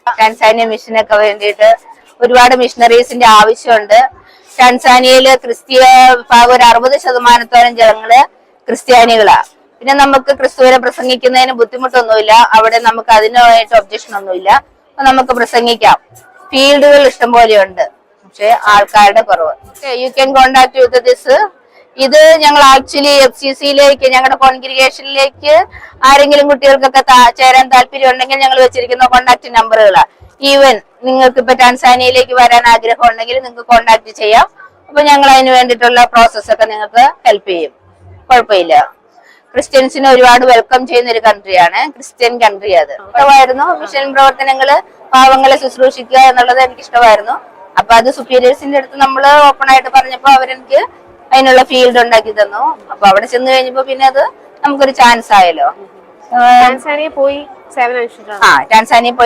Tanzania മിഷനൊക്കെ വേണ്ടിയിട്ട് ഒരുപാട് മിഷണറീസിന്റെ ആവശ്യമുണ്ട്. ടാൻസാനിയയില് ക്രിസ്തീയ വിഭാഗം ഒരു 60% ജനങ്ങള് ക്രിസ്ത്യാനികളാ. പിന്നെ നമുക്ക് ക്രിസ്തുവിനെ പ്രസംഗിക്കുന്നതിന് ബുദ്ധിമുട്ടൊന്നുമില്ല. അവിടെ നമുക്ക് അതിനായിട്ട് ഒബ്ജക്ഷൻ ഒന്നുമില്ല. അപ്പൊ നമുക്ക് പ്രസംഗിക്കാം. ഫീൽഡുകൾ ഇഷ്ടംപോലെയുണ്ട്, പക്ഷെ ആൾക്കാരുടെ കുറവ്. You can contact with this. ഇത് ഞങ്ങൾ ആക്ച്വലി FCCയിലേക്ക്, ഞങ്ങളുടെ കോൺഗ്രിഗേഷനിലേക്ക് ആരെങ്കിലും കുട്ടികൾക്കൊക്കെ ചേരാൻ താല്പര്യം ഉണ്ടെങ്കിൽ ഞങ്ങൾ വെച്ചിരിക്കുന്ന കോണ്ടാക്ട് നമ്പറുകളാണ്. ഈവൻ നിങ്ങൾക്ക് ഇപ്പൊ ടാൻസാനിയയിലേക്ക് വരാൻ ആഗ്രഹം ഉണ്ടെങ്കിൽ നിങ്ങൾക്ക് കോണ്ടാക്ട് ചെയ്യാം. അപ്പൊ ഞങ്ങൾ അതിന് വേണ്ടിയിട്ടുള്ള പ്രോസസ് ഒക്കെ നിങ്ങൾക്ക് ഹെൽപ്പ് ചെയ്യും. കുഴപ്പമില്ല. ക്രിസ്ത്യൻസിനെ ഒരുപാട് വെൽക്കം ചെയ്യുന്ന ഒരു കൺട്രിയാണ്, ക്രിസ്ത്യൻ കൺട്രി. അത് ഇഷ്ടമായിരുന്നു. മിഷൻ പ്രവർത്തനങ്ങള്, പാവങ്ങളെ ശുശ്രൂഷിക്കുക എന്നുള്ളത് എനിക്ക് ഇഷ്ടമായിരുന്നു. അപ്പൊ അത് സുപ്പീരിയേഴ്സിന്റെ അടുത്ത് നമ്മൾ ഓപ്പൺ ആയിട്ട് പറഞ്ഞപ്പോ അവരെനിക്ക് അതിനുള്ള ഫീൽഡ് ഉണ്ടാക്കി തന്നു. അപ്പൊ അവിടെ ചെന്ന് കഴിഞ്ഞപ്പോ പിന്നെ അത് നമുക്കൊരു ചാൻസ് ആയല്ലോ. ടാൻസാനിയ പോയി ടാൻസാനിയ പോയി